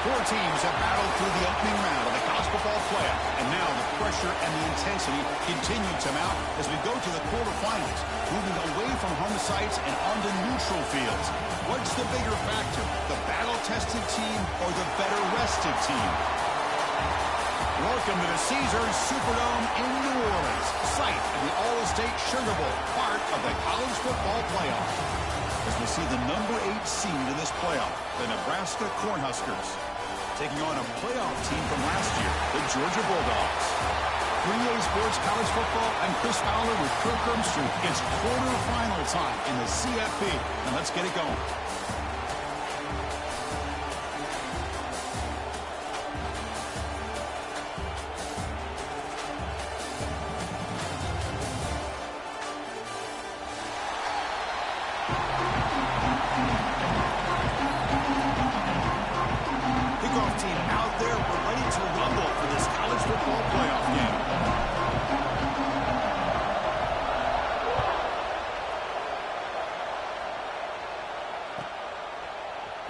Four teams have battled through the opening round of the college football playoff, and now the pressure and the intensity continue to mount as we go to the quarterfinals, moving away from home sites and onto neutral fields. What's the bigger factor, the battle-tested team or the better-rested team? Welcome to the Caesars Superdome in New Orleans, site of the All-State Sugar Bowl, part of the college football playoff. As we see the number 8 seed in this playoff, the Nebraska Cornhuskers, taking on a playoff team from last year, the Georgia Bulldogs. 3A Sports College Football, I'm Chris Fowler with Kirk Ermstrom. It's quarterfinal time in the CFP, and let's get it going.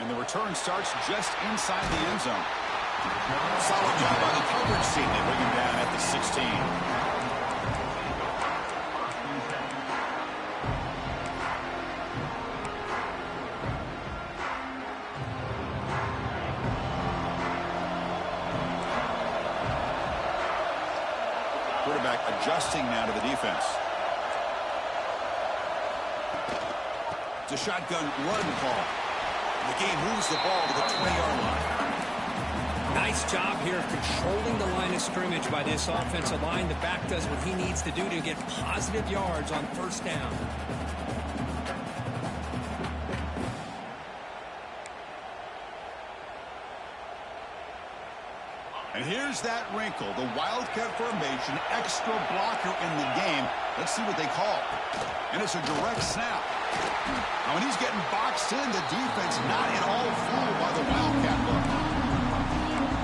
And the return starts just inside the end zone. Solid job by the coverage team. They bring him down at the 16. Quarterback adjusting now to the defense. It's a shotgun run call. The game moves the ball to the 20-yard line. Nice job here of controlling the line of scrimmage by this offensive line. The back does what he needs to do to get positive yards on first down. And here's that wrinkle, the Wildcat formation, extra blocker in the game. Let's see what they call. And it's a direct snap. Now, when he's getting boxed in, the defense not at all fooled by the Wildcat look.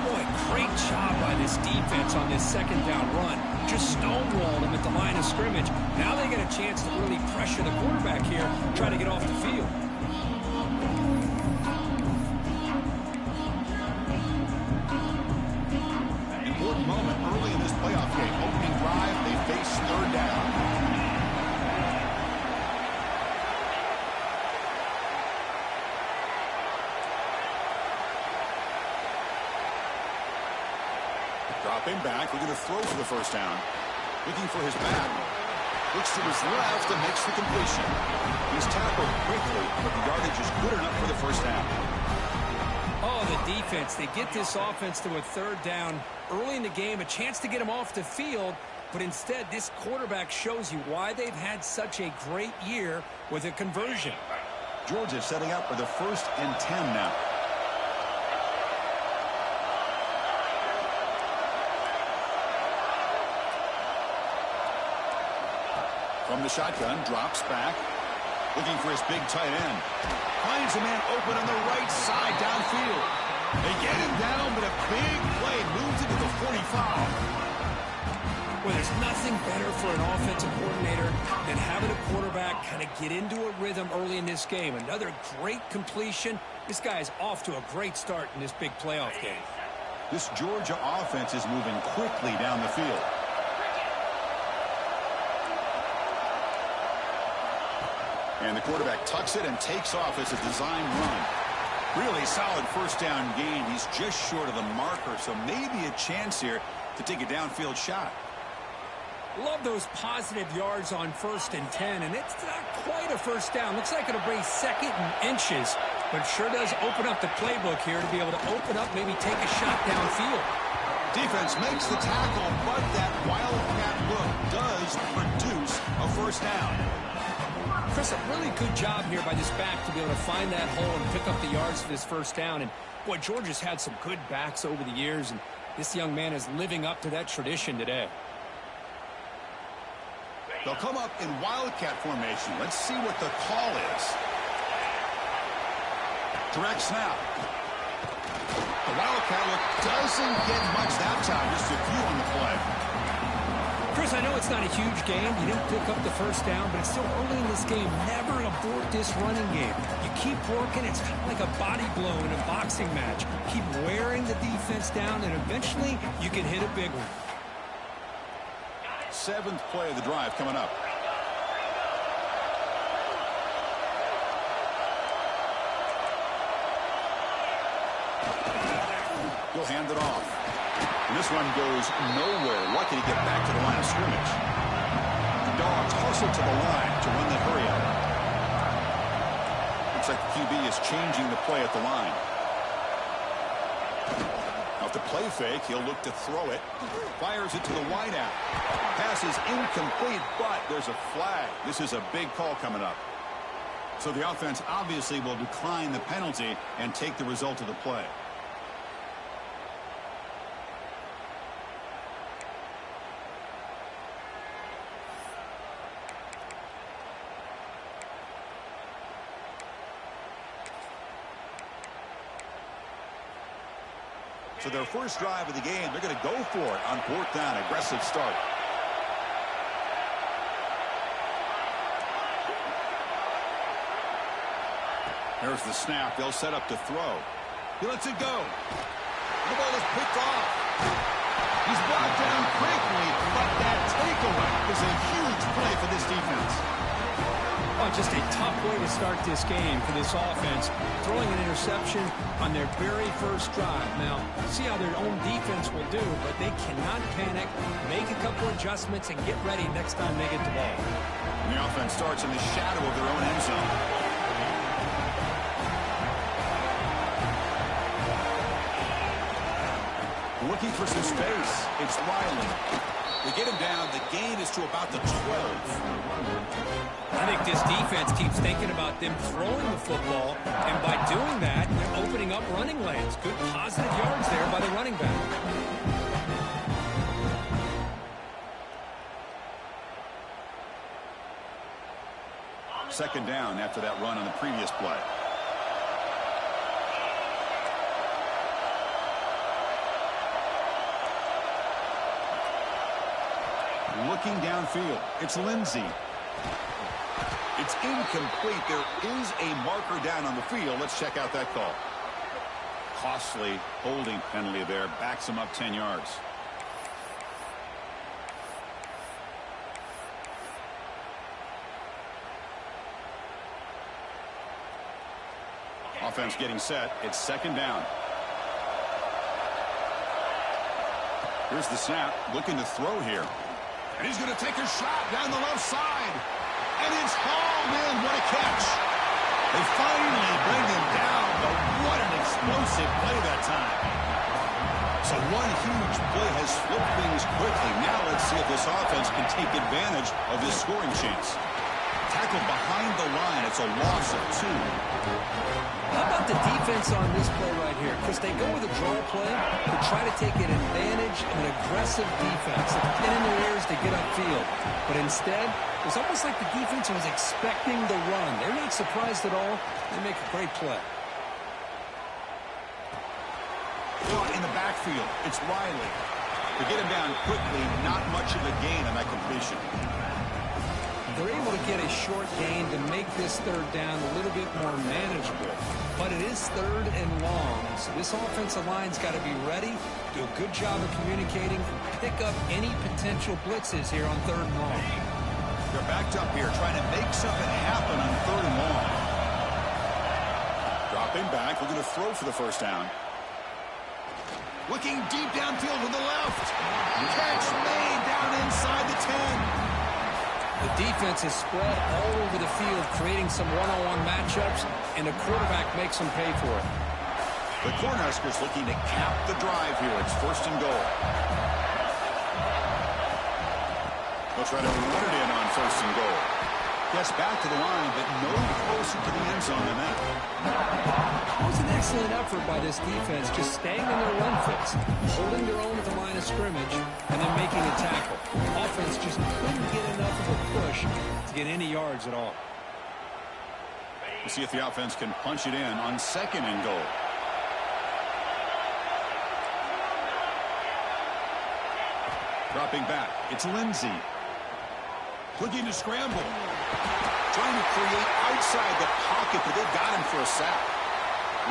Boy, great job by this defense on this second down run. Just stonewalled him at the line of scrimmage. Now they get a chance to really pressure the quarterback here, try to get off the field. Important moment early in this playoff game. Opening drive, they face third down. Dropping back, we're going to throw for the first down. Looking for his back. Looks to his left and makes the completion. He's tackled quickly, but the yardage is good enough for the first down. Oh, the defense. They get this offense to a third down early in the game, a chance to get him off the field, but instead this quarterback shows you why they've had such a great year with a conversion. Georgia setting up for the 1st and 10 now. From the shotgun, drops back. Looking for his big tight end. Finds a man open on the right side downfield. They get him down, but a big play moves into the 45. Well, there's nothing better for an offensive coordinator than having a quarterback kind of get into a rhythm early in this game. Another great completion. This guy is off to a great start in this big playoff game. This Georgia offense is moving quickly down the field. And the quarterback tucks it and takes off as a design run. Really solid first down gain. He's just short of the marker, so maybe a chance here to take a downfield shot. Love those positive yards on 1st and 10, and it's not quite a first down. Looks like it'll bring 2nd and inches, but sure does open up the playbook here to be able to open up, maybe take a shot downfield. Defense makes the tackle, but that Wildcat look does produce a first down. Chris, a really good job here by this back to be able to find that hole and pick up the yards for this first down. And, boy, Georgia's had some good backs over the years, and this young man is living up to that tradition today. They'll come up in Wildcat formation. Let's see what the call is. Direct snap. The Wildcat look doesn't get much that time, just a few on the play. Chris, I know it's not a huge game. You didn't pick up the first down, but it's still early in this game. Never abort this running game. You keep working. It's kind of like a body blow in a boxing match. Keep wearing the defense down, and eventually you can hit a big one. 7th play of the drive coming up. Go He'll hand it off. And this run goes nowhere. Lucky to get back to the line of scrimmage. The Dogs hustle to the line to run that hurry up. Looks like the QB is changing the play at the line. Off the play fake, he'll look to throw it. Fires it to the wideout. Pass is incomplete, but there's a flag. This is a big call coming up. So the offense obviously will decline the penalty and take the result of the play. So their first drive of the game, they're going to go for it on 4th down. Aggressive start. There's the snap. They'll set up to throw. He lets it go. The ball is picked off. He's brought down quickly, but that takeaway is a huge play for this defense. Oh, just a tough way to start this game for this offense. Throwing an interception on their very first drive. Now, see how their own defense will do, but they cannot panic, make a couple adjustments, and get ready next time they get the ball. And the offense starts in the shadow of their own end zone. Looking for some space. It's Riley. They get him down. The gain is to about the 12. I think this defense keeps thinking about them throwing the football, and by doing that, they're opening up running lanes. Good positive yards there by the running back. Second down after that run on the previous play. Looking downfield. It's Lindsey. It's incomplete. There is a marker down on the field. Let's check out that call. Costly holding penalty there. Backs him up 10 yards. Offense getting set. It's second down. Here's the snap. Looking to throw here. And he's going to take a shot down the left side. And it's hauled in. What a catch. They finally bring him down, but what an explosive play that time. So one huge play has flipped things quickly. Now let's see if this offense can take advantage of this scoring chance. Tackled behind the line. It's a loss of 2. How about the defense on this play right here? Because they go with a draw play to try to take an advantage of an aggressive defense. They get in their ears to get upfield. But instead, it was almost like the defense was expecting the run. They're not surprised at all. They make a great play. Well, in the backfield, it's Riley. To get him down quickly, not much of a gain on that completion. They're able to get a short gain to make this third down a little bit more manageable. But it is third and long. So this offensive line's got to be ready, do a good job of communicating, and pick up any potential blitzes here on third and long. They're backed up here trying to make something happen on third and long. Dropping back, looking to throw for the first down. Looking deep downfield to the left. Catch made down inside the 10. The defense is spread all over the field, creating some one-on-one matchups, and the quarterback makes them pay for it. The Cornhuskers looking to cap the drive here. It's first and goal. They'll try to run it in on first and goal. Gets back to the line, but no closer to the end zone than that. It was an excellent effort by this defense, just staying in their run fits, holding their own at the line of scrimmage, and then making a tackle. Offense just couldn't get enough of a push to get any yards at all. We'll see if the offense can punch it in on second and goal. Dropping back, it's Lindsey. Looking to scramble. Trying to create outside the pocket, but they've got him for a sack.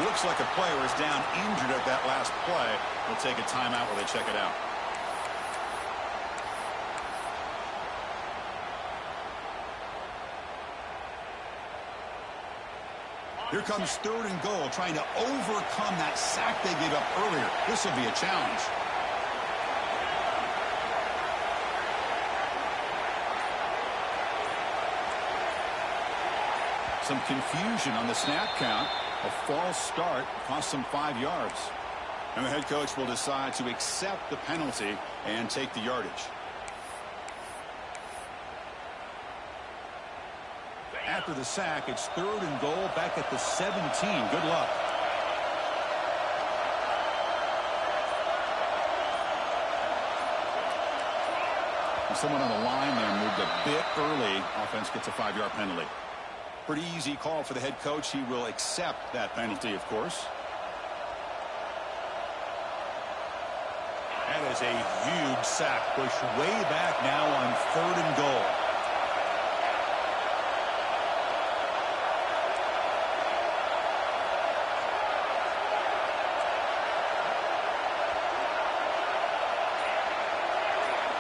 Looks like a player is down injured at that last play. They'll take a timeout while they check it out. Here comes 3rd and goal, trying to overcome that sack they gave up earlier. This will be a challenge. Some confusion on the snap count. A false start cost them 5 yards. And the head coach will decide to accept the penalty and take the yardage. After the sack, it's 3rd and goal back at the 17. Good luck. And someone on the line there moved a bit early. Offense gets a 5-yard penalty. Pretty easy call for the head coach. He will accept that penalty, of course. That is a huge sack, pushed way back now on 3rd and goal.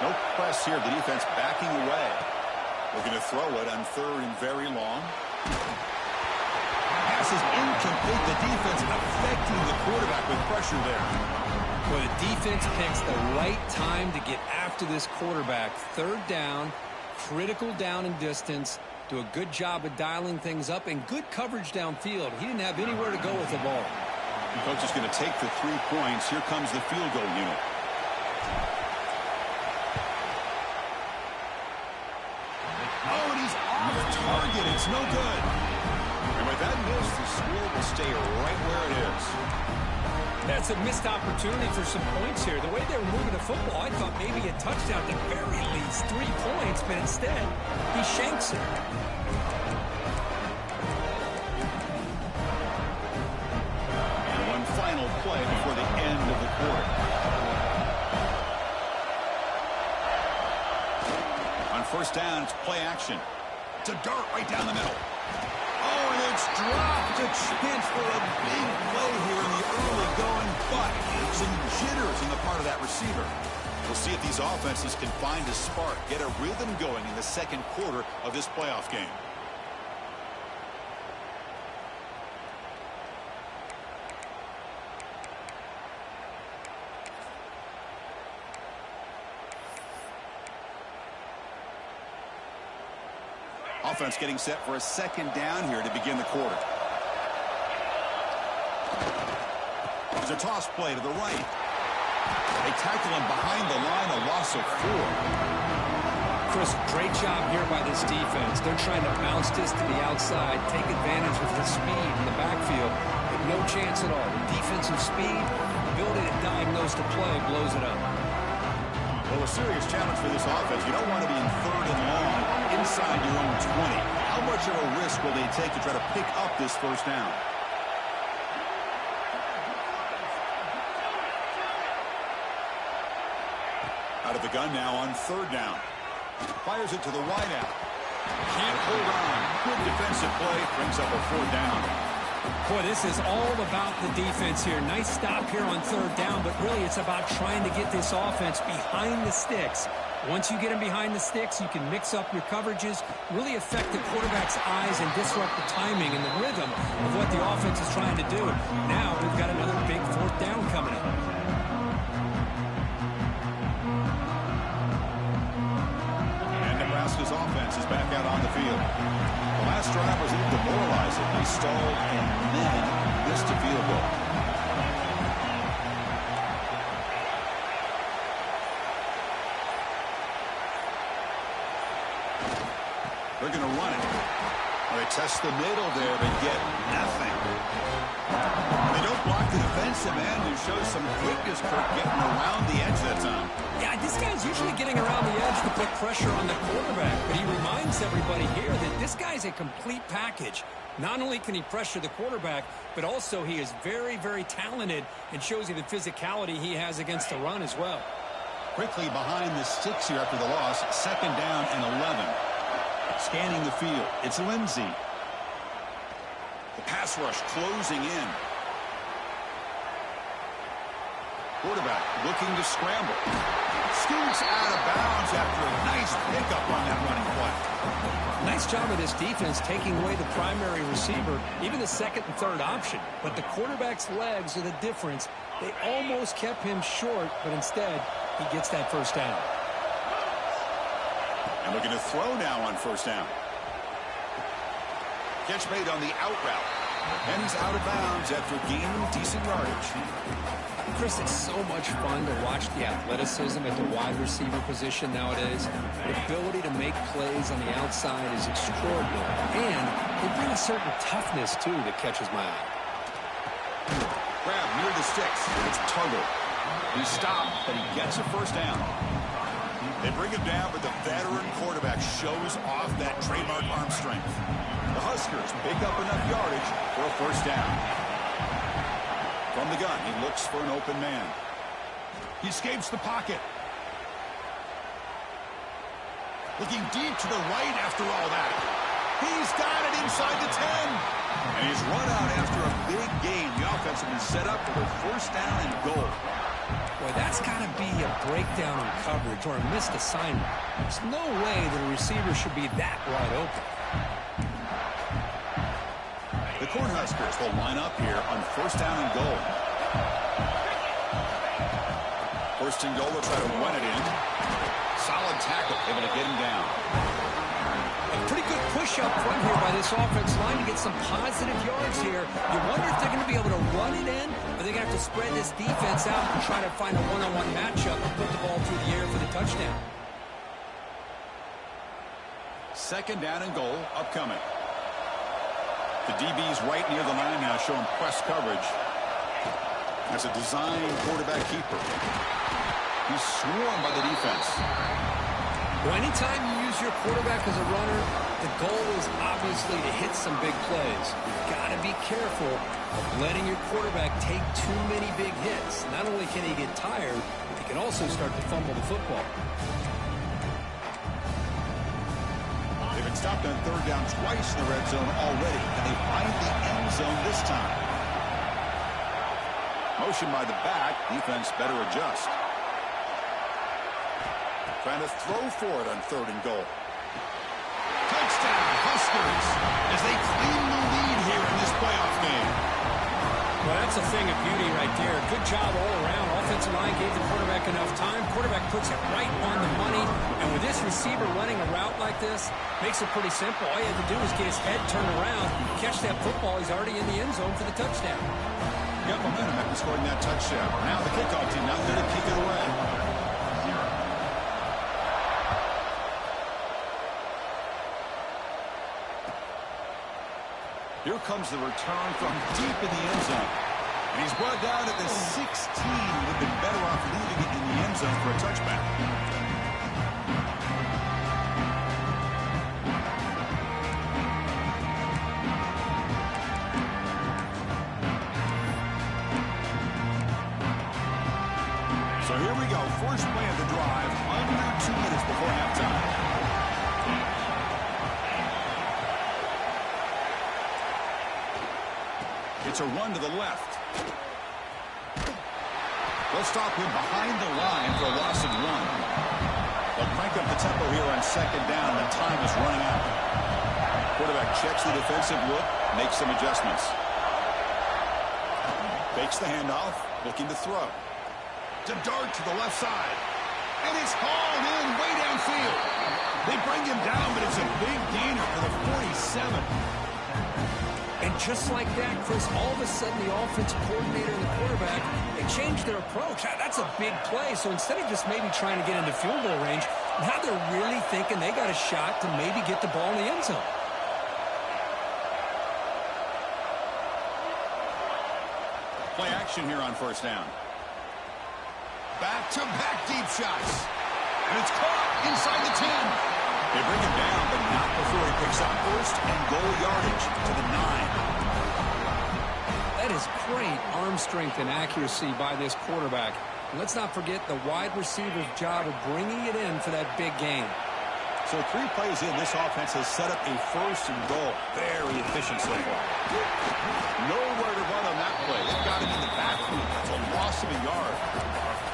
No press here. The defense backing away. Looking to throw it on 3rd and very long. Pass is incomplete. The defense affecting the quarterback with pressure there. Well, the defense picks the right time to get after this quarterback. 3rd down, critical down and distance. Do a good job of dialing things up and good coverage downfield. He didn't have anywhere to go with the ball. The coach is going to take the 3 points. Here comes the field goal unit. Oh, and he's off target. It's no good. And with that miss, the score will stay right where it is. That's a missed opportunity for some points here. The way they were moving the football, I thought maybe a touchdown at the very least, 3 points, but instead, he shanks it. And one final play before the end of the quarter. On 1st down, it's play action. To Dart right down the middle. Oh, and it's dropped. A chance for a big play here in the early going, but some jitters on the part of that receiver. We'll see if these offenses can find a spark, get a rhythm going in the 2nd quarter of this playoff game. Offense getting set for a 2nd down here to begin the quarter. There's a toss play to the right. They tackle him behind the line, a loss of 4. Chris, great job here by this defense. They're trying to bounce this to the outside, take advantage of the speed in the backfield, but no chance at all. The defensive speed, ability to diagnose the play, blows it up. Well, a serious challenge for this offense. You don't want to be in 3rd and long inside your own 20. How much of a risk will they take to try to pick up this 1st down? Out of the gun now on 3rd down. Fires it to the wideout. Can't hold on. Good defensive play. Brings up a 4th down. Boy, this is all about the defense here. Nice stop here on 3rd down, but really it's about trying to get this offense behind the sticks. Once you get them behind the sticks, you can mix up your coverages, really affect the quarterback's eyes and disrupt the timing and the rhythm of what the offense is trying to do. Now we've got another big 4th down coming up. And Nebraska's offense is back out on the field. The last drive was a little demoralizing. They stalled and then missed a field goal. They're going to run it. They test the middle there, but get nothing. They don't block the defensive end, who shows some quickness for getting around the edge that time. Yeah, this guy's usually getting around the edge to put pressure on the quarterback, but he reminds everybody here that this guy's a complete package. Not only can he pressure the quarterback, but also he is very, very talented and shows you the physicality he has against the run as well. Quickly behind the sticks here after the loss. 2nd down and 11. Scanning the field. It's Lindsey. The pass rush closing in. Quarterback looking to scramble. Scoots out of bounds after a nice pickup on that running play. Nice job of this defense taking away the primary receiver, even the second and third option. But the quarterback's legs are the difference. They almost kept him short, but instead, he gets that first down. And looking to throw now on first down. Catch made on the out route. And he's out of bounds after gaining decent yardage. Chris, it's so much fun to watch the athleticism at the wide receiver position nowadays. The ability to make plays on the outside is extraordinary. And they bring a certain toughness, too, that catches my eye. Grab near the sticks. It's Tuggle. He stopped, but he gets a first down. They bring him down, but the veteran quarterback shows off that trademark arm strength. The Huskers pick up enough yardage for a first down. From the gun, he looks for an open man. He escapes the pocket. Looking deep to the right after all that. He's got it inside the 10. And he's run out after a big gain. The offense has been set up for a first down and goal. Boy, that's got to be a breakdown in coverage or a missed assignment. There's no way that a receiver should be that wide open. The Cornhuskers will line up here on first down and goal. First and goal, they'll try to run it in. Solid tackle, able to get him down. A pretty good push up front here by this offensive line to get some positive yards here. You wonder if they're going to be able to run it in, or they're going to have to spread this defense out and try to find a one-on-one matchup and put the ball through the air for the touchdown. Second down and goal, upcoming. The DB's right near the line now, showing press coverage. As a design quarterback keeper. He's swarmed by the defense. Well, anytime you use your quarterback as a runner, the goal is obviously to hit some big plays. You've got to be careful of letting your quarterback take too many big hits. Not only can he get tired, he can also start to fumble the football. They've been stopped on third down twice in the red zone already, and they find the end zone this time. Motion by the back. Defense better adjust. Trying to throw for it on third and goal. Touchdown, Huskers, as they claim the lead here in this playoff game. Well, that's a thing of beauty right there. Good job all around. Offensive line gave the quarterback enough time. Quarterback puts it right on the money. And with this receiver running a route like this, makes it pretty simple. All you have to do is get his head turned around, catch that football. He's already in the end zone for the touchdown. Got momentum after scoring that touchdown. Now the kickoff team out there to kick it away. Here comes the return from deep in the end zone. And he's brought down at the 16. Would have been better off leaving it in the end zone for a touchback. So here we go. First play of the drive. Under 2 minutes before halftime. It's a run to the left. They'll stop him behind the line for a loss of 1. They'll crank up the tempo here on second down. The time is running out. Quarterback checks the defensive look, makes some adjustments. Fakes the handoff, looking to throw. To dart to the left side. And it's hauled in way downfield. They bring him down, but it's a big gainer for the 47. And just like that, Chris, all of a sudden the offensive coordinator and the quarterback, they changed their approach. That's a big play. So instead of just maybe trying to get into field goal range, now they're really thinking they got a shot to maybe get the ball in the end zone. Play action here on first down. Back-to-back deep shots. And it's caught inside the 10. They bring him down, but not before he picks up first and goal yardage to the 9. That is great arm strength and accuracy by this quarterback. And let's not forget the wide receiver's job of bringing it in for that big gain. So 3 plays in, this offense has set up a 1st and goal. Very efficient so far. Nowhere to run on that play. They've got him in the backfield. That's a loss of a yard.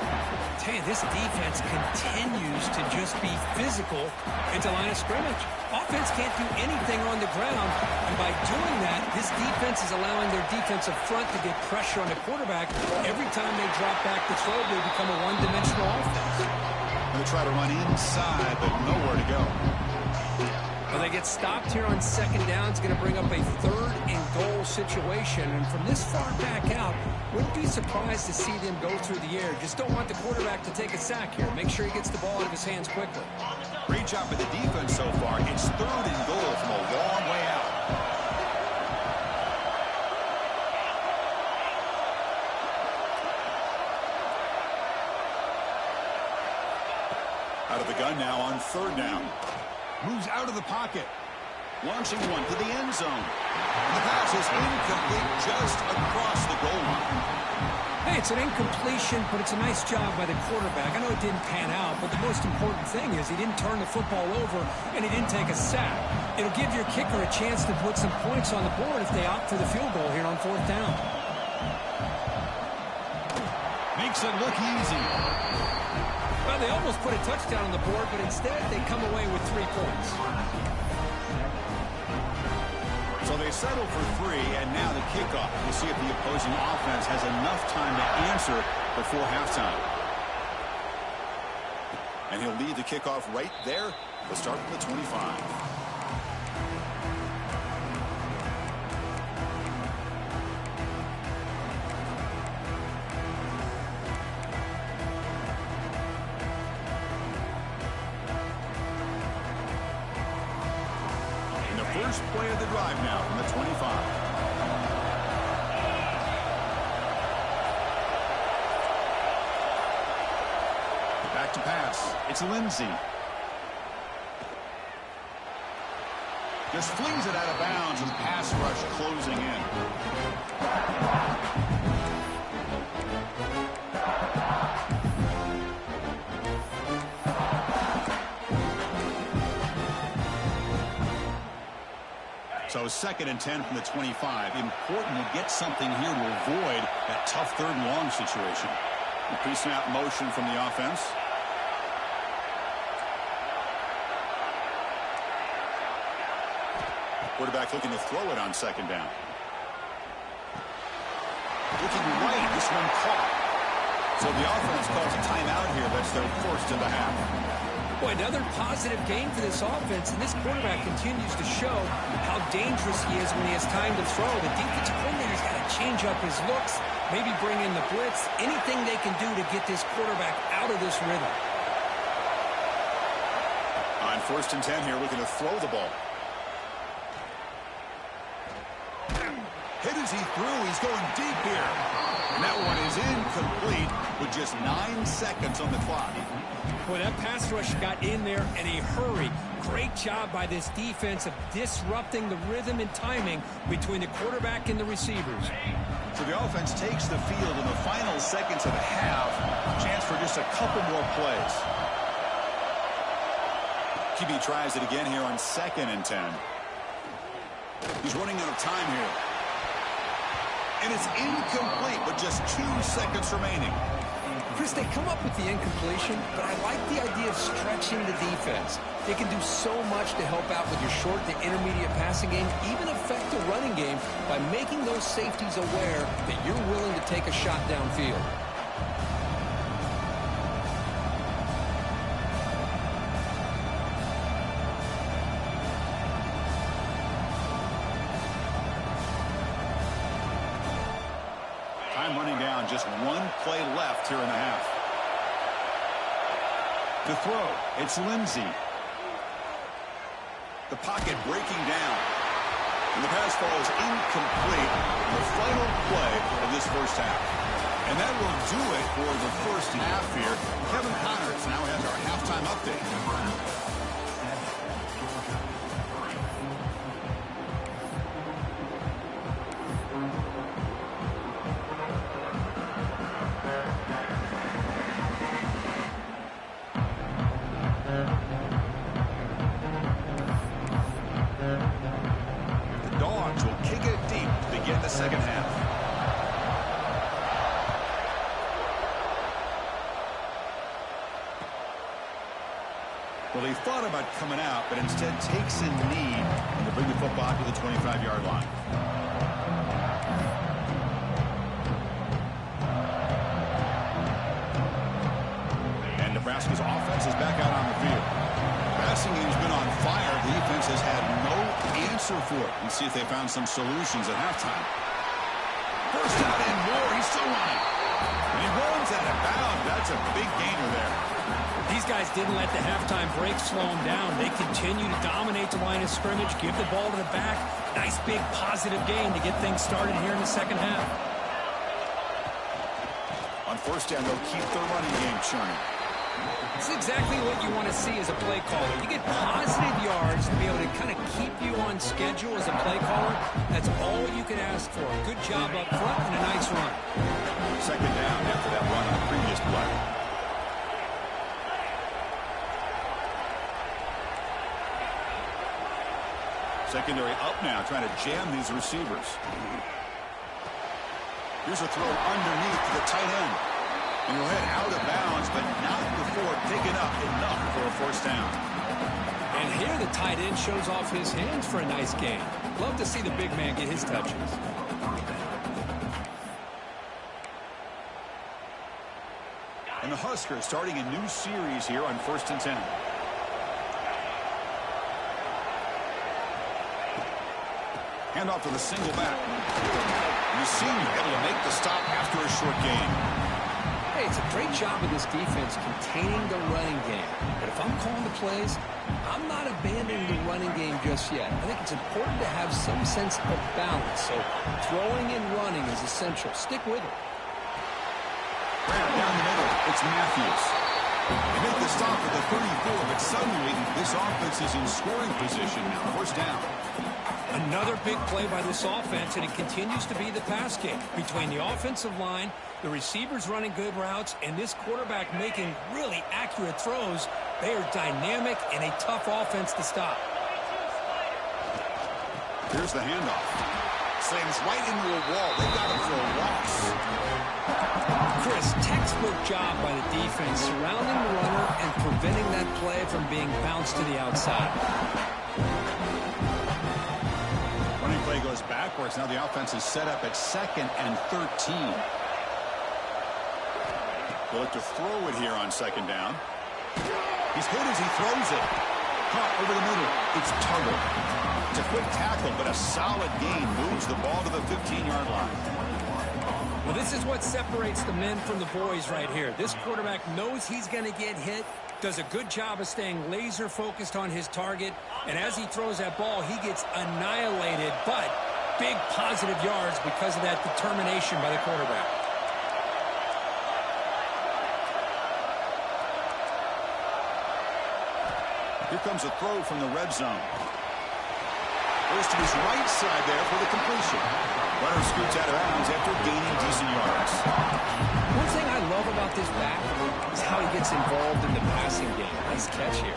I tell you, this defense continues to just be physical into line of scrimmage. Offense can't do anything on the ground, and by doing that, this defense is allowing their defensive front to get pressure on the quarterback. Every time they drop back to throw, they become a one-dimensional offense. They try to run inside, but nowhere to go. Well, they get stopped here on 2nd down. It's going to bring up a 3rd and goal situation. And from this far back out, wouldn't be surprised to see them go through the air. Just don't want the quarterback to take a sack here. Make sure he gets the ball out of his hands quickly. Great job by the defense so far. It's 3rd and goal from a long way out. Out of the gun now on 3rd down. Moves out of the pocket. Launching one to the end zone. And the pass is incomplete just across the goal line. Hey, it's an incompletion, but it's a nice job by the quarterback. I know it didn't pan out, but the most important thing is he didn't turn the football over and he didn't take a sack. It'll give your kicker a chance to put some points on the board if they opt for the field goal here on 4th down. Makes it look easy. Well, they almost put a touchdown on the board, but instead they come away with 3 points. So they settle for 3, and now the kickoff. We'll see if the opposing offense has enough time to answer before halftime. And he'll lead the kickoff right there. We'll start from the 25. First play of the drive now from the 25. Back to pass. It's Lindsey. Just flings it out of bounds with pass rush closing in. So 2nd and 10 from the 25. Important to get something here to avoid that tough 3rd and long situation. The pre-snap motion from the offense. Quarterback looking to throw it on 2nd down. Looking right, this one caught. So the offense calls a timeout here. That's their 1st of the half. Boy, another positive game for this offense, and this quarterback continues to show how dangerous he is when he has time to throw. The defensive coordinator's got to change up his looks, maybe bring in the blitz, anything they can do to get this quarterback out of this rhythm. On 1st and 10 here, looking to throw the ball. Hit as he threw. He's going deep here. And that one is incomplete with just 9 seconds on the clock. Boy, that pass rush got in there in a hurry. Great job by this defense of disrupting the rhythm and timing between the quarterback and the receivers. So the offense takes the field in the final seconds of the half. Chance for just a couple more plays. QB tries it again here on 2nd and 10. He's running out of time here. And it's incomplete with just 2 seconds remaining. Chris, they come up with the incompletion, but I like the idea of stretching the defense. They can do so much to help out with your short to intermediate passing game, even affect the running game by making those safeties aware that you're willing to take a shot downfield. Time running down, just 1 play left here in the half. To throw, it's Lindsey. The pocket breaking down. And the pass falls incomplete in the final play of this 1st half. And that will do it for the 1st half here. Kevin Connors now has our halftime update. Well, he thought about coming out, but instead takes a knee and to bring the football to the 25-yard line. And Nebraska's offense is back out on the field. Passing game's been on fire. The defense has had no answer for it. Let's see if they found some solutions at halftime. First down and more. He's still running. And he runs out of bounds. That's a big gainer there. These guys didn't let the halftime break slow them down. They continue to dominate the line of scrimmage, give the ball to the back. Nice big positive gain to get things started here in the second half. On first down, they'll keep their running game churning. It's exactly what you want to see as a play caller. You get positive yards to be able to kind of keep you on schedule as a play caller. That's all you can ask for. Good job up front and a nice run. Second down after that run on the previous play. Secondary up now, trying to jam these receivers. Here's a throw underneath to the tight end. And he'll head out of bounds, but not before picking up enough for a first down. And here the tight end shows off his hands for a nice gain. Love to see the big man get his touches. And the Huskers starting a new series here on 1st and 10. Handoff to the single back. You seem able to make the stop after a short gain. Hey, it's a great job of this defense containing the running game. But if I'm calling the plays, I'm not abandoning the running game just yet. I think it's important to have some sense of balance. So throwing and running is essential. Stick with it. Right down the middle, it's Matthews. They make the stop at the 34, but suddenly this offense is in scoring position now. First down. Another big play by this offense, and it continues to be the pass game. Between the offensive line, the receivers running good routes, and this quarterback making really accurate throws, they are dynamic and a tough offense to stop. Here's the handoff. Slams right into a wall. They got him for a loss. Chris, textbook job by the defense surrounding the runner and preventing that play from being bounced to the outside. Running play goes backwards. Now the offense is set up at 2nd and 13. They'll look to throw it here on 2nd down. He's hit as he throws it. Caught over the middle. It's Tuttle. It's a quick tackle, but a solid gain moves the ball to the 15-yard line. Well, this is what separates the men from the boys right here. This quarterback knows he's going to get hit, does a good job of staying laser focused on his target, and as he throws that ball, he gets annihilated, but big positive yards because of that determination by the quarterback. Here comes a throw from the red zone. Goes to his right side there for the completion. Runner scoots out of bounds after gaining decent yards. One thing I love about this back is how he gets involved in the passing game. Nice catch here.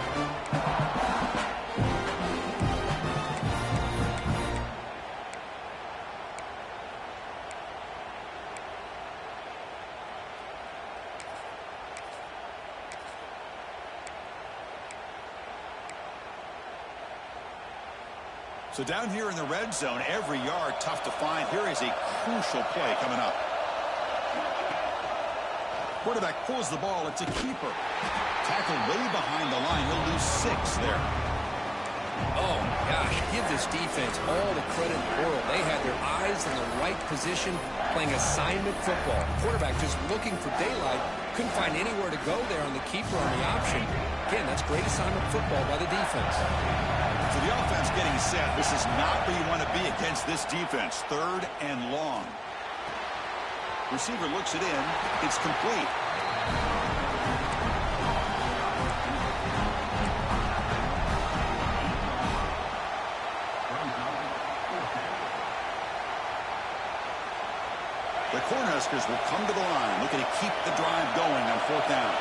So down here in the red zone, every yard tough to find. Here is a crucial play coming up. Quarterback pulls the ball. It's a keeper. Tackled way behind the line. He'll lose 6 there. Oh, gosh, give this defense all the credit in the world. They had their eyes in the right position, playing assignment football. Quarterback just looking for daylight. Couldn't find anywhere to go there on the keeper on the option. Again, that's great assignment football by the defense. So the offense getting set. This is not where you want to be against this defense. 3rd and long. Receiver looks it in. It's complete. The Cornhuskers will come to the line, looking to keep the drive going on 4th down.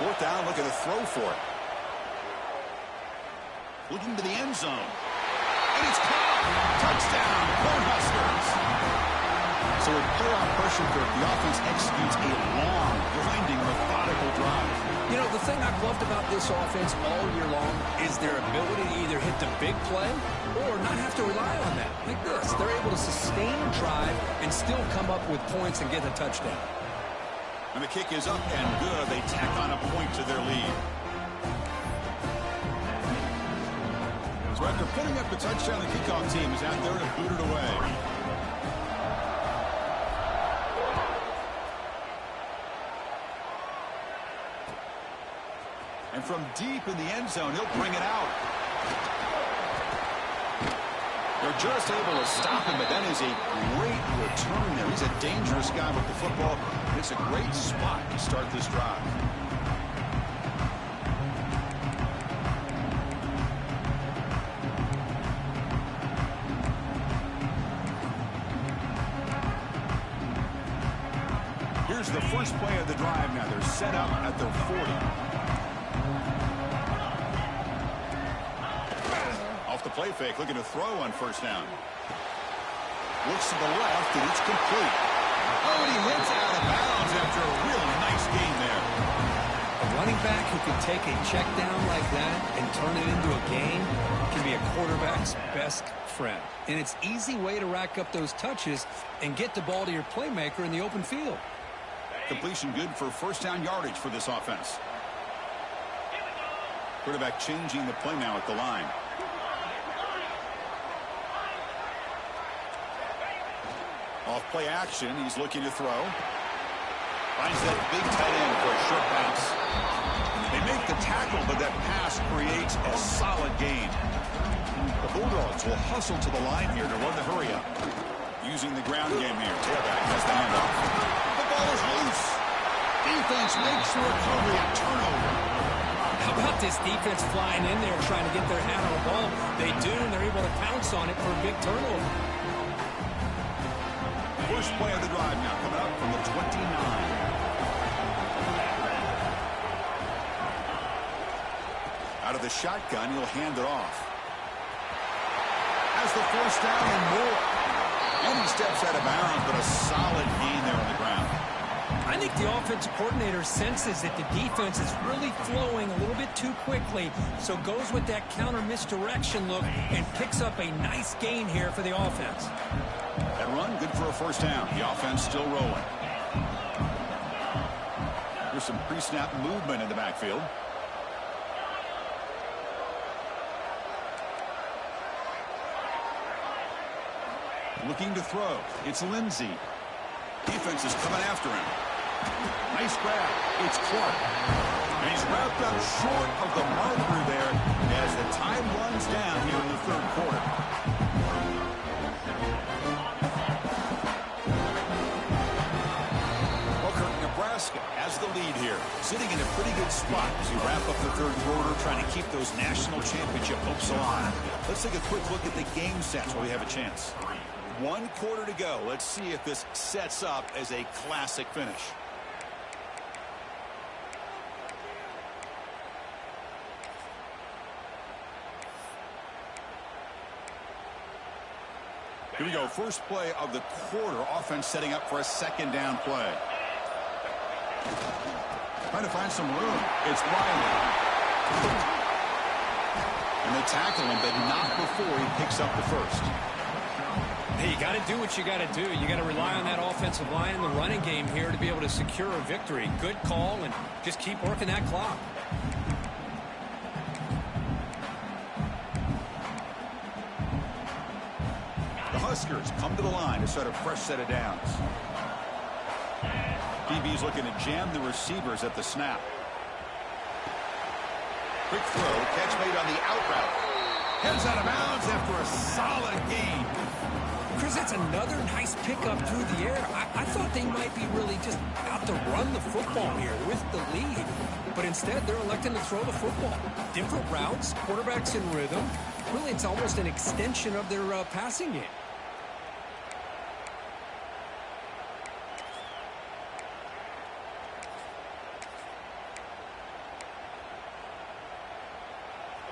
Fourth down, looking to throw for it. Looking to the end zone. And it's caught. Touchdown, Cornhuskers. So with playoff pressure, the offense executes a long, grinding, methodical drive. You know, the thing I've loved about this offense all year long is their ability to either hit the big play or not have to rely on that. Like this, they're able to sustain a drive and still come up with points and get a touchdown. And the kick is up and good. They tack on a point to their lead. So after putting up the touchdown, the kickoff team is out there to boot it away. And from deep in the end zone, he'll bring it out. They're just able to stop him, but that is a great return there. He's a dangerous guy with the football. It's a great spot to start this drive. Here's the first play of the drive now. They're set up at their 40. Off the play fake, looking to throw on first down. Looks to the left, and it's complete. Oh, and he hits out of bounds after a really nice gain there. A running back who can take a check down like that and turn it into a gain can be a quarterback's best friend. And it's an easy way to rack up those touches and get the ball to your playmaker in the open field. Completion good for first down yardage for this offense. Quarterback changing the play now at the line. Off play action, he's looking to throw. Finds that big tight end for a short pass. They make the tackle, but that pass creates a solid gain. The Bulldogs will hustle to the line here to run the hurry up. Using the ground game here. Tailback has the handoff. The ball is loose. Defense makes the recovery and turnover. How about this defense flying in there trying to get their hand on the ball? They do, and they're able to pounce on it for a big turnover. First play of the drive now coming up from the 29. Out of the shotgun, he'll hand it off. Has the first down and more. And he steps out of bounds, but a solid gain there on the ground. I think the offensive coordinator senses that the defense is really flowing a little bit too quickly, so goes with that counter misdirection look and picks up a nice gain here for the offense. That run, good for a first down. The offense still rolling. There's some pre-snap movement in the backfield. Looking to throw. It's Lindsey. Defense is coming after him. Nice grab. It's Clark. And he's wrapped up short of the marker there as the time runs down here in the third quarter. Nebraska has the lead here, sitting in a pretty good spot as we wrap up the third quarter, trying to keep those national championship hopes alive. Let's take a quick look at the game stats while we have a chance. 1 quarter to go. Let's see if this sets up as a classic finish. Here we go. First play of the quarter. Offense setting up for a second down play. Trying to find some room. It's Riley. And they tackle him, but not before he picks up the first. Hey, you got to do what you got to do. You got to rely on that offensive line in the running game here to be able to secure a victory. Good call, and just keep working that clock. The Huskers come to the line to start a fresh set of downs. DB's looking to jam the receivers at the snap. Quick throw, catch made on the out route. Heads out of bounds after a solid gain. Chris, that's another nice pickup through the air. I thought they might be really just out to run the football here with the lead. But instead, they're electing to throw the football. Different routes, quarterbacks in rhythm. Really, it's almost an extension of their passing game.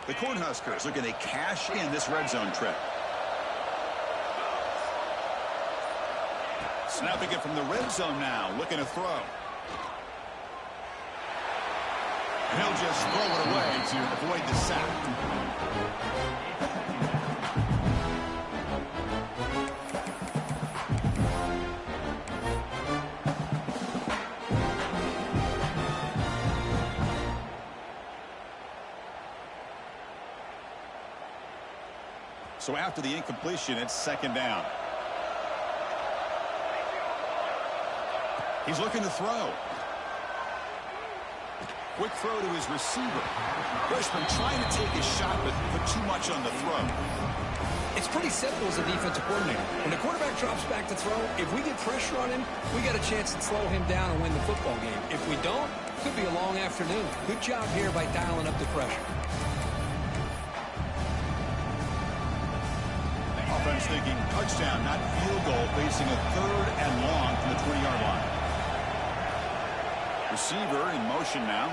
The Cornhuskers looking to cash in this red zone trip. Snapping it from the red zone now, looking to throw. And he'll just throw it away to avoid the sack. So after the incompletion, it's second down. He's looking to throw. Quick throw to his receiver. Freshman trying to take his shot, but put too much on the throw. It's pretty simple as a defensive coordinator. When the quarterback drops back to throw, if we get pressure on him, we got a chance to slow him down and win the football game. If we don't, it could be a long afternoon. Good job here by dialing up the pressure. Offense thinking touchdown, not field goal, facing a third and long from the 20-yard line. Receiver in motion now.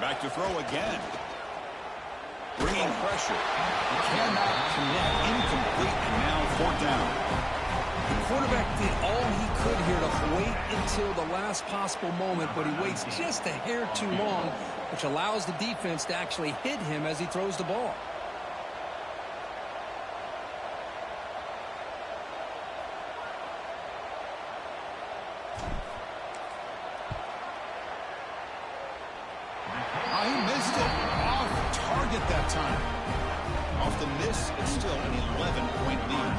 Back to throw again. Bringing pressure. He cannot connect. Incomplete, and now fourth down. The quarterback did all he could here to wait until the last possible moment, but he waits just a hair too long, which allows the defense to actually hit him as he throws the ball. He missed it. Off target that time. Off the miss, it's still an 11-point lead.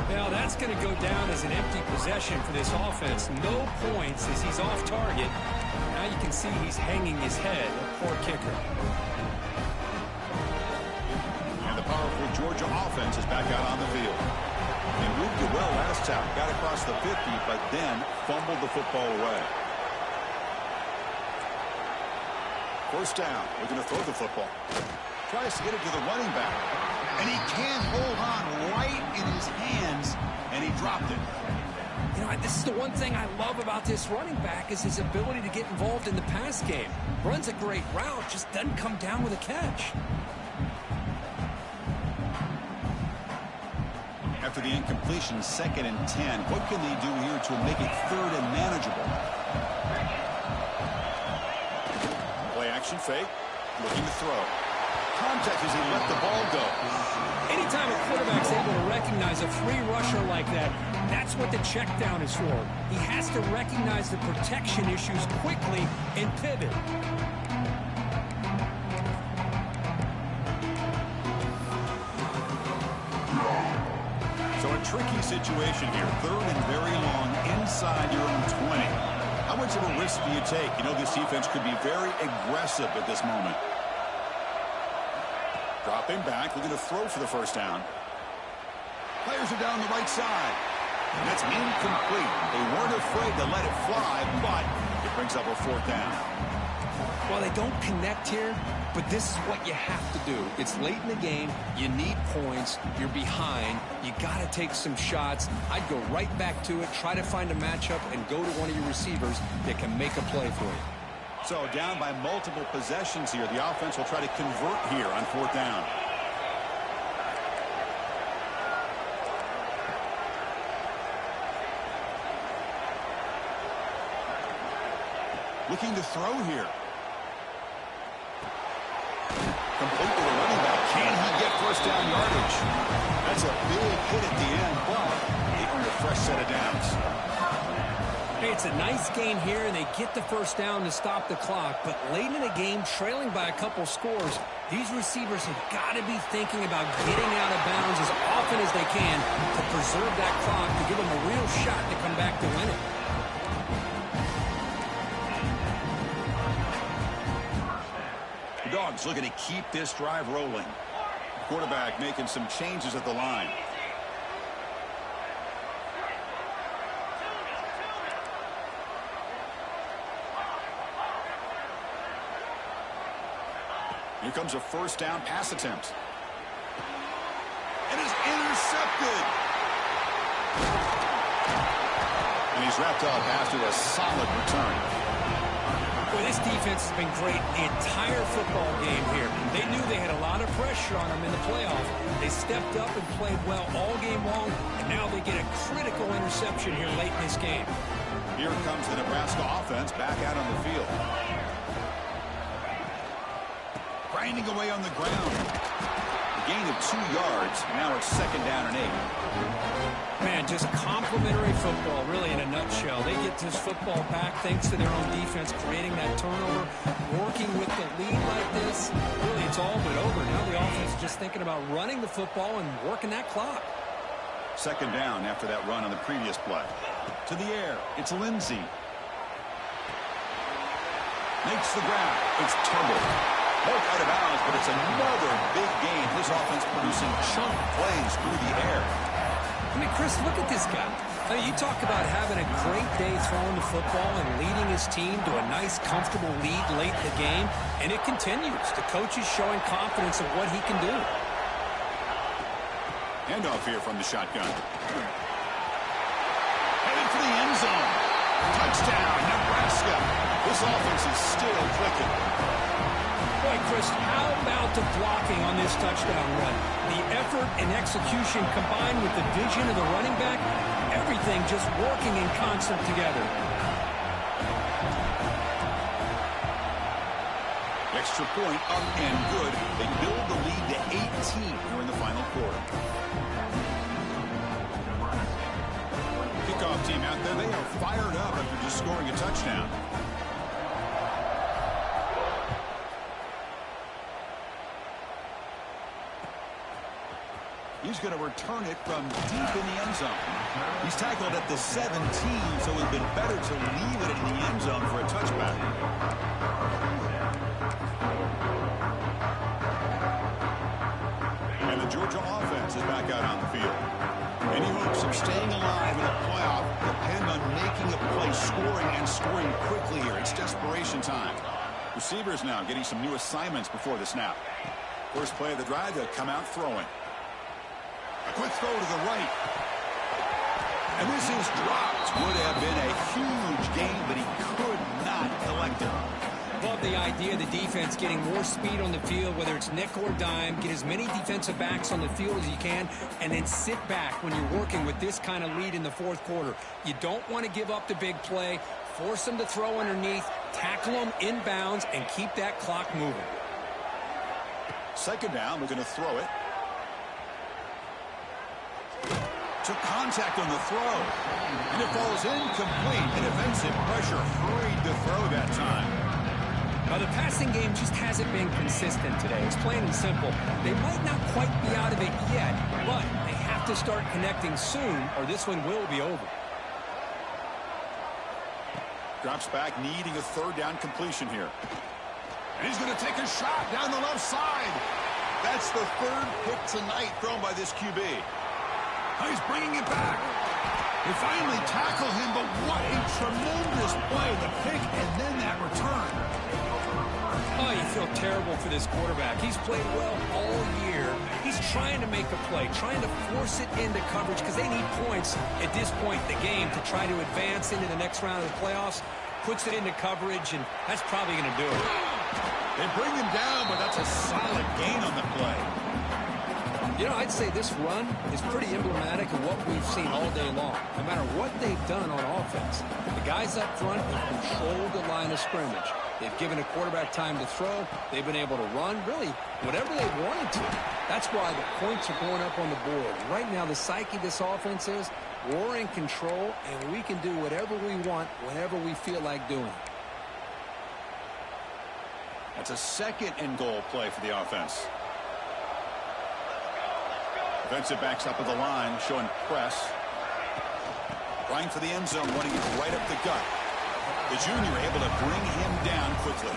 Now that's going to go down as an empty possession for this offense. No points as he's off target. Now you can see he's hanging his head. A poor kicker. And the powerful Georgia offense is back out on the field. They moved it well last time. Got across the 50, but then fumbled the football away. First down. We're going to throw the football. Tries to get it to the running back. And he can't hold on right in his hands, and he dropped it. You know, this is the one thing I love about this running back is his ability to get involved in the pass game. Runs a great route, just doesn't come down with a catch. After the incompletion, 2nd and 10. What can they do here to make it third and manageable? Play action fake. Looking to throw. Contact as he let the ball go. Anytime a quarterback's able to recognize a free rusher like that, that's what the check down is for. He has to recognize the protection issues quickly and pivot. So a tricky situation here. Third and very long inside your own 20. How much of a risk do you take? You know this defense could be very aggressive at this moment. Dropping back, looking to throw for the first down. Players are down the right side. And that's incomplete. They weren't afraid to let it fly, but it brings up a fourth down. Well, they don't connect here, but this is what you have to do. It's late in the game. You need points. You're behind. You got to take some shots. I'd go right back to it, try to find a matchup, and go to one of your receivers that can make a play for you. So down by multiple possessions here. The offense will try to convert here on fourth down. Looking to throw here. Complete to the running back. Can he get first down yardage? That's a big hit at the end, but they earned a fresh set of downs. Hey, it's a nice gain here, and they get the first down to stop the clock. But late in the game, trailing by a couple scores, these receivers have got to be thinking about getting out of bounds as often as they can to preserve that clock, to give them a real shot to come back to win it. The Dogs looking to keep this drive rolling. Quarterback making some changes at the line. Here comes a first down pass attempt. It is intercepted. And he's wrapped up after a solid return. Well, this defense has been great the entire football game here. They knew they had a lot of pressure on them in the playoff. They stepped up and played well all game long, and now they get a critical interception here late in this game. Here comes the Nebraska offense back out on the field. Grinding away on the ground. A gain of 2 yards. Now it's 2nd down and 8. Man, just complimentary football, really, in a nutshell. They get this football back thanks to their own defense, creating that turnover, working with the lead like this. Really, it's all but over. Now the offense is just thinking about running the football and working that clock. 2nd down after that run on the previous play. To the air. It's Lindsey. Makes the grab. It's Turnbull. Marked out of bounds, but it's another big game. This offense producing chunk plays through the air. I mean, Chris, look at this guy. I mean, you talk about having a great day throwing the football and leading his team to a nice, comfortable lead late in the game, and it continues. The coach is showing confidence of what he can do. Handoff here from the shotgun. Headed for the end zone. Touchdown, Nebraska. This offense is still clicking. Boy, Chris, how about the blocking on this touchdown run? The effort and execution combined with the vision of the running back, everything just working in concert together. Extra point up and good. They build the lead to 18 here in the final quarter. Kickoff team out there, they are fired up after just scoring a touchdown. He's going to return it from deep in the end zone. He's tackled at the 17, so it would have been better to leave it in the end zone for a touchback. And the Georgia offense is back out on the field. Any hopes of staying alive in a playoff depend on making a play, scoring, and scoring quickly here. It's desperation time. Receivers now getting some new assignments before the snap. First play of the drive, they'll come out throwing. A quick throw to the right. And this is dropped. Would have been a huge gain, but he could not collect it. Love the idea of the defense getting more speed on the field, whether it's nickel or dime, get as many defensive backs on the field as you can, and then sit back when you're working with this kind of lead in the fourth quarter. You don't want to give up the big play, force them to throw underneath, tackle them inbounds, and keep that clock moving. 2nd down, we're going to throw it. Took contact on the throw. And it falls incomplete. And defensive pressure hurried to throw that time. Now, the passing game just hasn't been consistent today. It's plain and simple. They might not quite be out of it yet, but they have to start connecting soon or this one will be over. Drops back, needing a 3rd down completion here. And he's going to take a shot down the left side. That's the 3rd pick tonight thrown by this QB. He's bringing it back. They finally tackle him, but what a tremendous play. The pick and then that return. Oh, you feel terrible for this quarterback. He's played well all year. He's trying to make a play, trying to force it into coverage because they need points at this point in the game to try to advance into the next round of the playoffs. Puts it into coverage, and that's probably going to do it. They bring him down, but that's a solid gain on the play. You know, I'd say this run is pretty emblematic of what we've seen all day long. No matter what they've done on offense, the guys up front have controlled the line of scrimmage. They've given a quarterback time to throw. They've been able to run, really, whatever they wanted to. That's why the points are going up on the board. Right now, the psyche of this offense is we're in control, and we can do whatever we want whenever we feel like doing it. That's a 2nd and goal play for the offense. Defensive backs up at the line, showing press. Trying for the end zone, running it right up the gut. The junior able to bring him down quickly.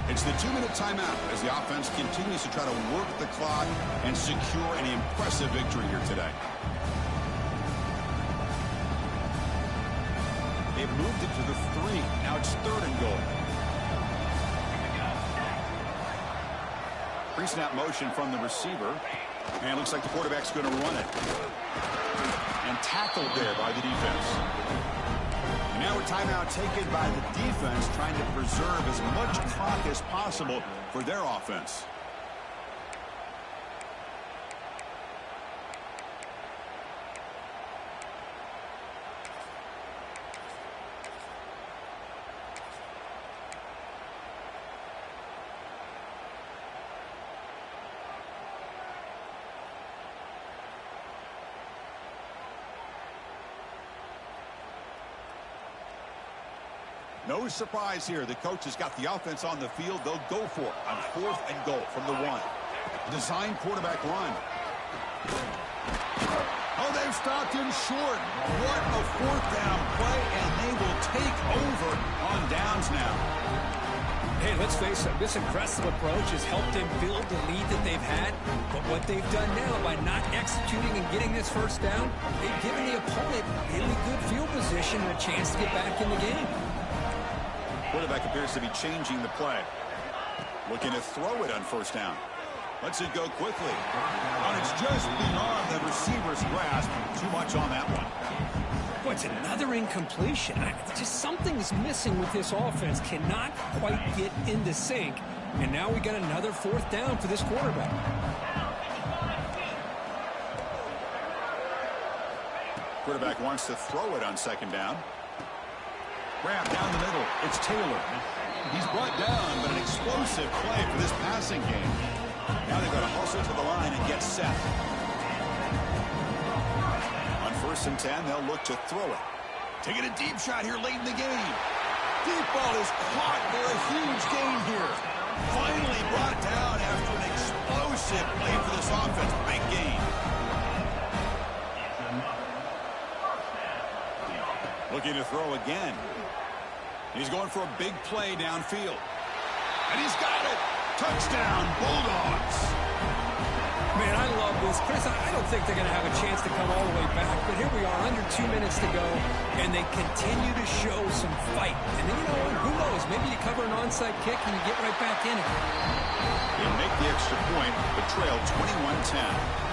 It's the 2-minute timeout as the offense continues to try to work the clock and secure an impressive victory here today. They've moved it to the 3. Now it's 3rd and goal. Pre-snap motion from the receiver. And looks like the quarterback's going to run it. And tackled there by the defense. And now a timeout taken by the defense, trying to preserve as much clock as possible for their offense. No surprise here. The coach has got the offense on the field. They'll go for it on 4th and goal from the 1. Design quarterback run. Oh, they've stopped him short. What a 4th down play, and they will take over on downs now. Hey, let's face it, this aggressive approach has helped them build the lead that they've had. But what they've done now by not executing and getting this first down, they've given the opponent really good field position and a chance to get back in the game. Quarterback appears to be changing the play. Looking to throw it on 1st down. Lets it go quickly. And it's just beyond the receiver's grasp. Too much on that one. Boy, it's another incompletion. Just something's missing with this offense. Cannot quite get into sync. And now we got another 4th down for this quarterback. Quarterback wants to throw it on 2nd down. Grab down the middle. It's Taylor. He's brought down, but an explosive play for this passing game. Now they've got to hustle to the line and get set. On 1st and 10, they'll look to throw it. Taking a deep shot here late in the game. Deep ball is caught for a huge gain here. Finally brought down after an explosive play for this offense. Big gain. Looking to throw again. He's going for a big play downfield. And he's got it. Touchdown, Bulldogs. Man, I love this. Chris, I don't think they're going to have a chance to come all the way back. But here we are, under 2 minutes to go, and they continue to show some fight. And then, you know, who knows? Maybe you cover an onside kick and you get right back in it. They make the extra point, but trail 21-10.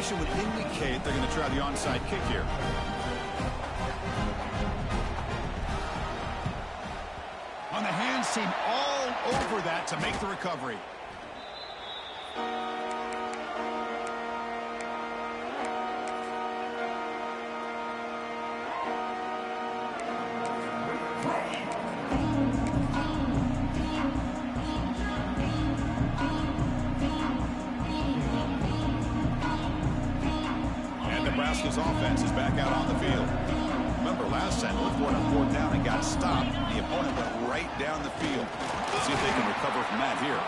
Would indicate they're going to try the onside kick here. On the hands team all over that to make the recovery. Nebraska's offense is back out on the field. Remember, last time, looked for it on 4th down and got stopped. The opponent went right down the field. Let's see if they can recover from that here.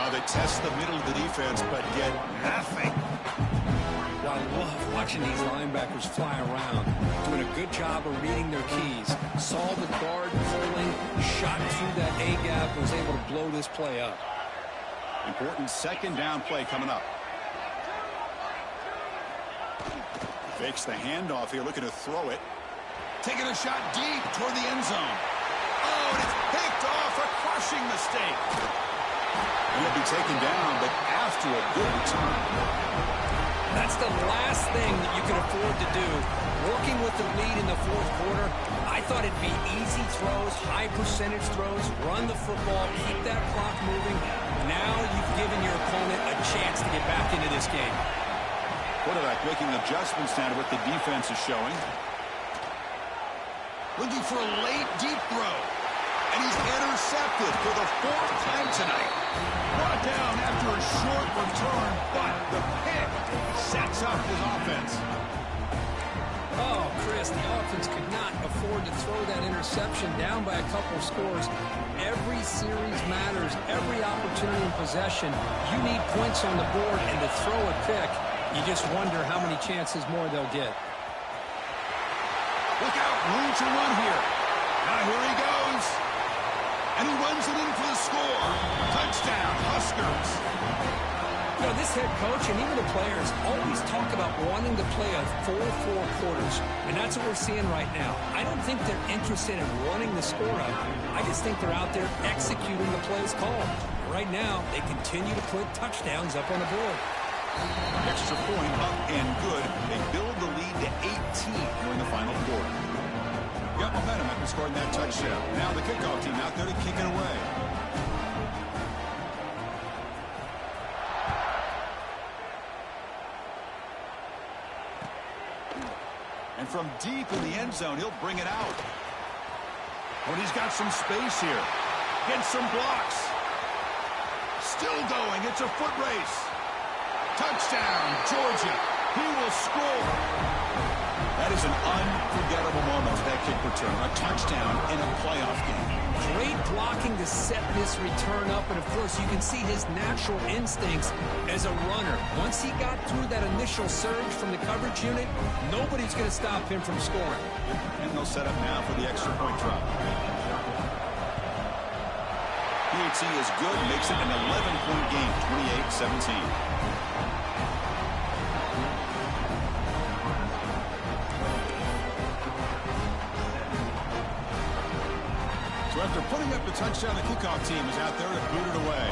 They test the middle of the defense, but get nothing. Well, I love watching these linebackers fly around, doing a good job of reading their keys. Saw the guard pulling, shot through that A-gap, and was able to blow this play up. Important 2nd down play coming up. Fakes the handoff here, looking to throw it. Taking a shot deep toward the end zone. Oh, and it's picked off, a crushing mistake. And he'll be taken down, but after a good return. That's the last thing that you can afford to do. Working with the lead in the 4th quarter, I thought it'd be easy throws, high percentage throws, run the football, keep that clock moving. Now you've given your opponent a chance to get back into this game. Quarterback making adjustments now to what the defense is showing. Looking for a late deep throw. And he's intercepted for the 4th time tonight. Brought down after a short return, but the pick sets up his offense. Oh, Chris, the offense could not afford to throw that interception down by a couple scores. Every series matters. Every opportunity in possession. You need points on the board, and to throw a pick, you just wonder how many chances more they'll get. Look out, room to run here. Now here he goes. And he runs it in for the score. Touchdown, Huskers. You know, this head coach and even the players always talk about wanting to play a full 4 quarters, and that's what we're seeing right now. I don't think they're interested in running the score up. I just think they're out there executing the plays called. Right now, they continue to put touchdowns up on the board. Extra point up and good. They build the lead to 18 during the final quarter. Got momentum after scoring that touchdown. Now the kickoff team out there to kick it away. And from deep in the end zone, he'll bring it out. Oh, and he's got some space here. Gets some blocks. Still going. It's a foot race. Touchdown, Georgia. He will score. That is an unforgettable moment for that kick return. A touchdown in a playoff game. Great blocking to set this return up, and of course you can see his natural instincts as a runner. Once he got through that initial surge from the coverage unit, nobody's going to stop him from scoring. And they'll set up now for the extra point drop. PAT is good, makes it an 11-point game, 28-17. So after putting up the touchdown, the kickoff team is out there to boot it away.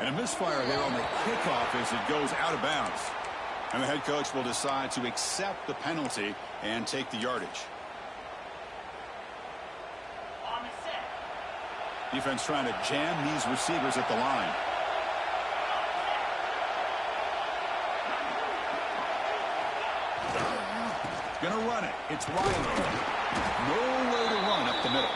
And a misfire there on the kickoff as it goes out of bounds. And the head coach will decide to accept the penalty and take the yardage. On the set. Defense trying to jam these receivers at the line. Gonna run it. It's Riley. No way to run up the middle.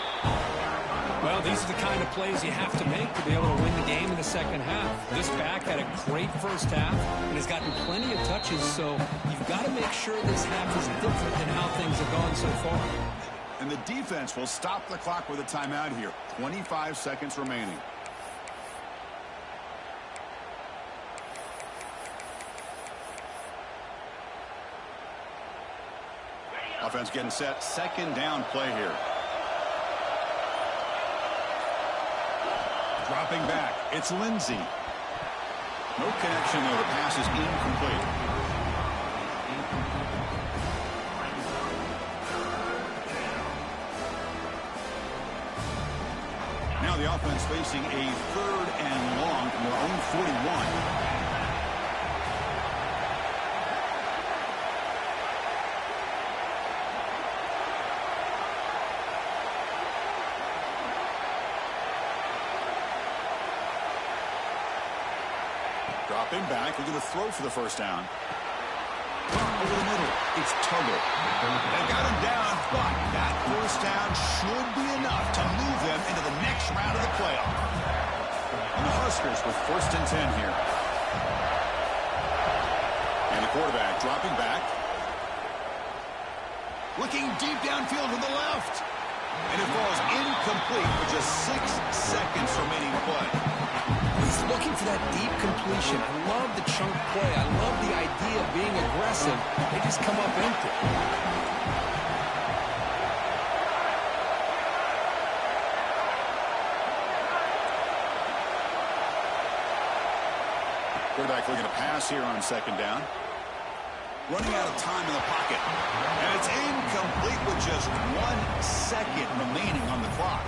Well, these are the kind of plays you have to make to be able to win the game in the second half. This back had a great first half and has gotten plenty of touches, so you've got to make sure this half is different than how things have gone so far. And the defense will stop the clock with a timeout here. 25 seconds remaining. Offense getting set. Second down play here. Dropping back. It's Lindsey. No connection there. The pass is incomplete. Now the offense facing a 3rd and long from their own 41. Dropping back, we're going to throw for the first down. Over the middle, it's Tuggle. They got him down, but that first down should be enough to move them into the next round of the playoff. And the Huskers with 1st and 10 here. And the quarterback dropping back. Looking deep downfield to the left. And it falls incomplete with just 6 seconds remaining to play. He's looking for that deep completion. I love the chunk play. I love the idea of being aggressive. They just come up empty. Quarterback looking to pass here on 2nd down. Running out of time in the pocket. And it's incomplete with just 1 second remaining on the clock.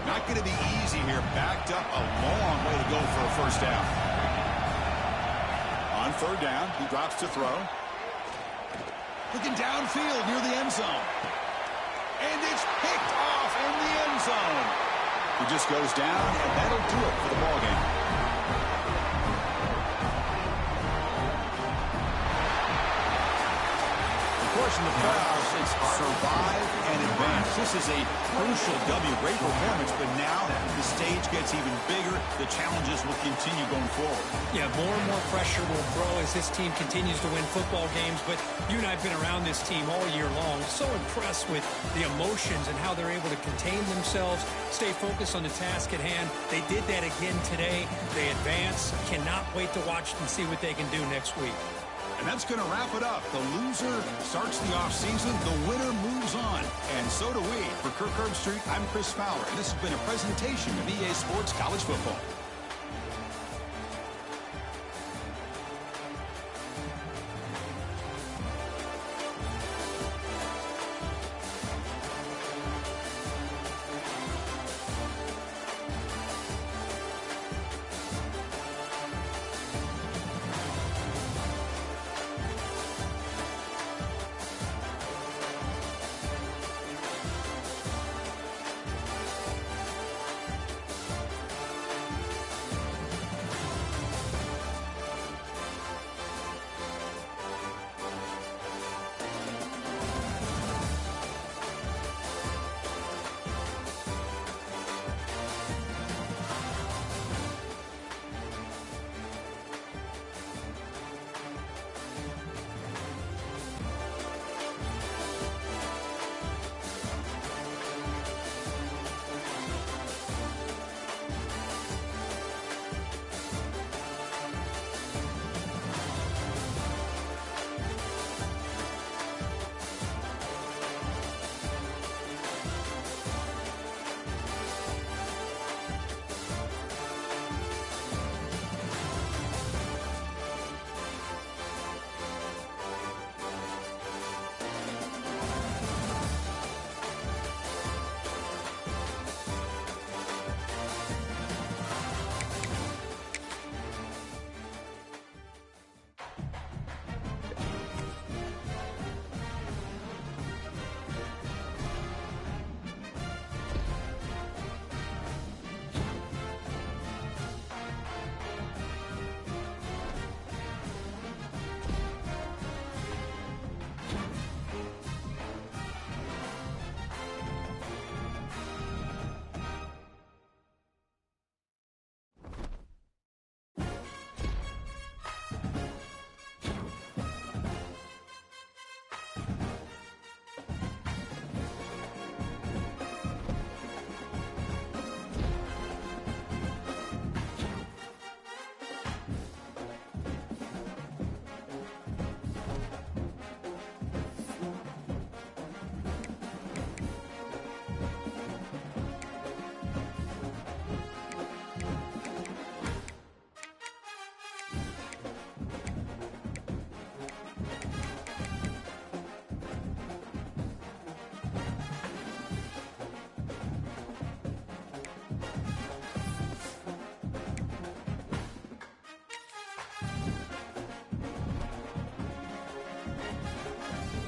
Not going to be easy here. Backed up a long way to go for a first down. On 3rd down, he drops to throw. Looking downfield near the end zone. And it's picked off in the end zone. He just goes down, and that'll do it for the ballgame. The in the playoffs, it's survive and advance. This is a crucial W. Great performance, but now the stage gets even bigger. The challenges will continue going forward. Yeah, more and more pressure will grow as this team continues to win football games, but you and I have been around this team all year long. So impressed with the emotions and how they're able to contain themselves, stay focused on the task at hand. They did that again today. They advance. Cannot wait to watch and see what they can do next week. And that's going to wrap it up. The loser starts the offseason. The winner moves on. And so do we. For Kirk Herbstreit, I'm Chris Fowler. And this has been a presentation of EA Sports College Football.